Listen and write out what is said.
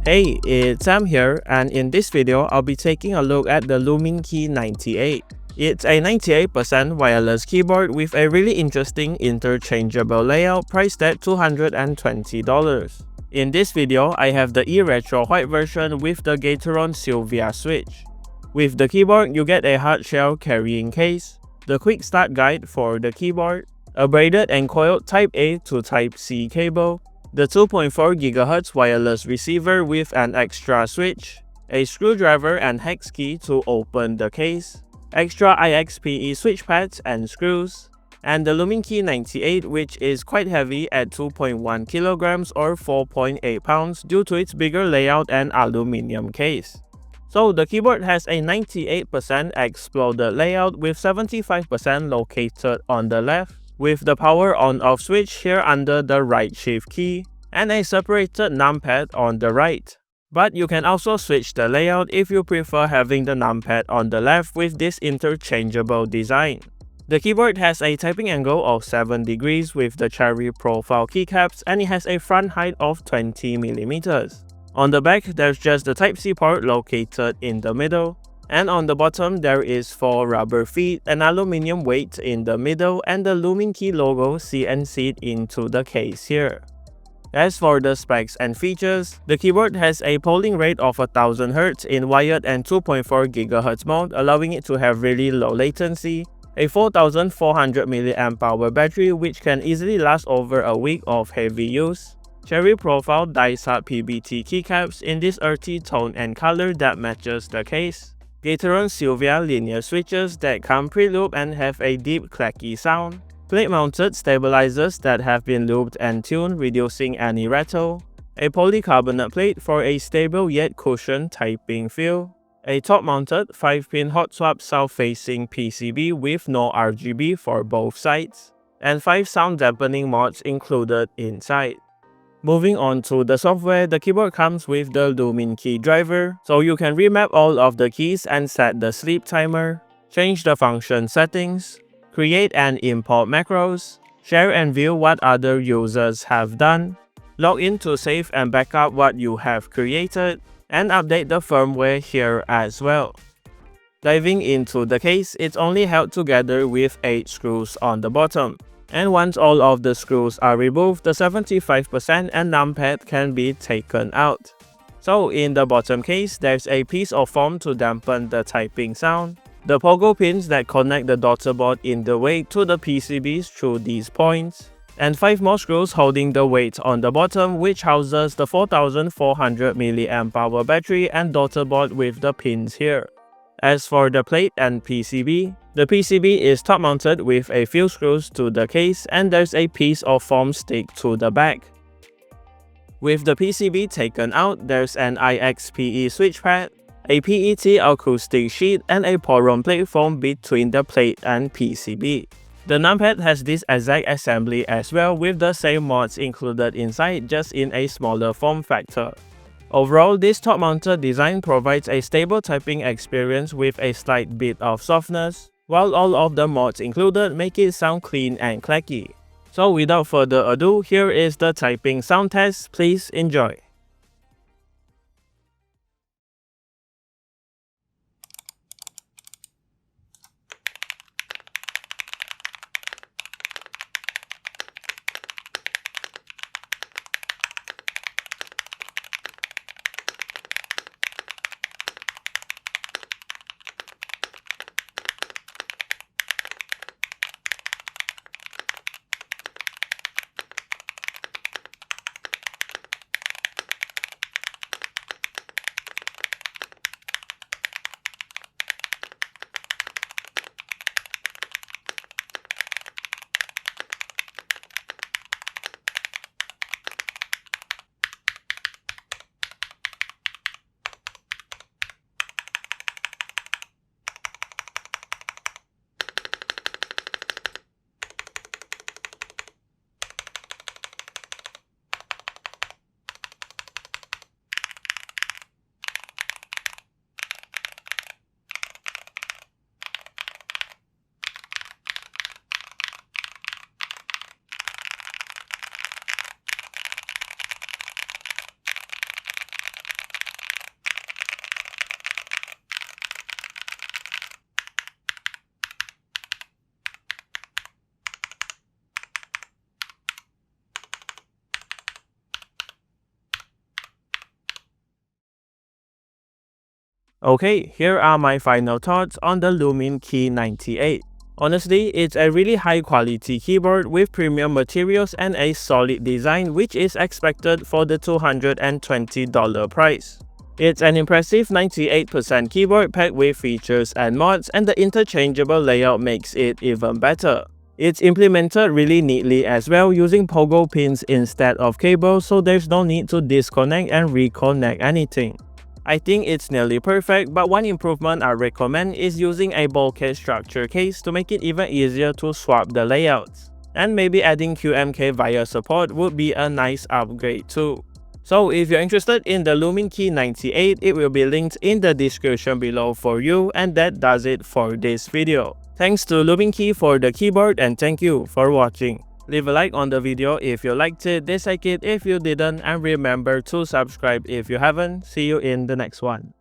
Hey, it's Sam here, and in this video, I'll be taking a look at the LUMINKEY98. It's a 98% wireless keyboard with a really interesting interchangeable layout priced at $220. In this video, I have the e-retro white version with the Gateron Sylvia switch. With the keyboard, you get a hardshell carrying case, the quick start guide for the keyboard, a braided and coiled Type A to Type C cable, the 2.4 GHz wireless receiver with an extra switch, a screwdriver and hex key to open the case, extra IXPE switch pads and screws, and the LUMINKEY98, which is quite heavy at 2.1 kg or 4.8 pounds due to its bigger layout and aluminum case. So the keyboard has a 98% exploded layout with 75% located on the left, with the power on-off switch here under the right shift key, and a separated numpad on the right. But you can also switch the layout if you prefer having the numpad on the left with this interchangeable design. The keyboard has a typing angle of 7 degrees with the cherry profile keycaps, and it has a front height of 20 mm. On the back, there's just the Type-C port located in the middle. And on the bottom, there is 4 rubber feet, an aluminum weight in the middle, and the Luminkey logo CNC'd into the case here. As for the specs and features, the keyboard has a polling rate of 1000 Hz in wired and 2.4 GHz mode, allowing it to have really low latency, a 4400 mAh battery which can easily last over a week of heavy use, cherry profile dice-hard PBT keycaps in this earthy tone and color that matches the case, Gateron Sylvia linear switches that come pre-looped and have a deep clacky sound, plate-mounted stabilizers that have been looped and tuned, reducing any rattle, a polycarbonate plate for a stable yet cushioned typing feel, a top-mounted 5-pin hot swap south-facing PCB with no RGB for both sides, and 5 sound dampening mods included inside. Moving on to the software, the keyboard comes with the Luminkey driver, so you can remap all of the keys and set the sleep timer, change the function settings, create and import macros, share and view what other users have done, log in to save and backup what you have created, and update the firmware here as well. Diving into the case, it's only held together with 8 screws on the bottom. And once all of the screws are removed, the 75% and numpad can be taken out. So in the bottom case, there's a piece of foam to dampen the typing sound, the pogo pins that connect the daughter board in the weight to the PCBs through these points, and 5 more screws holding the weight on the bottom, which houses the 4400 mAh battery and daughter board with the pins here. As for the plate and PCB, the PCB is top mounted with a few screws to the case, and there's a piece of foam stick to the back. With the PCB taken out, there's an IXPE switch pad, a PET acoustic sheet, and a Poron plate foam between the plate and PCB. The numpad has this exact assembly as well, with the same mods included inside, just in a smaller form factor. Overall, this top-mounted design provides a stable typing experience with a slight bit of softness, while all of the mods included make it sound clean and clacky. So without further ado, here is the typing sound test. Please enjoy. Okay, here are my final thoughts on the LUMINKEY98. Honestly, it's a really high quality keyboard with premium materials and a solid design which is expected for the $220 price. It's an impressive 98% keyboard packed with features and mods, and the interchangeable layout makes it even better. It's implemented really neatly as well, using pogo pins instead of cables, so there's no need to disconnect and reconnect anything. I think it's nearly perfect, but one improvement I recommend is using a bulkhead structure case to make it even easier to swap the layouts. And maybe adding QMK via support would be a nice upgrade too. So if you're interested in the LUMINKEY98, it will be linked in the description below for you, and that does it for this video. Thanks to Luminkey for the keyboard, and thank you for watching. Leave a like on the video if you liked it, dislike it if you didn't, and remember to subscribe if you haven't. See you in the next one.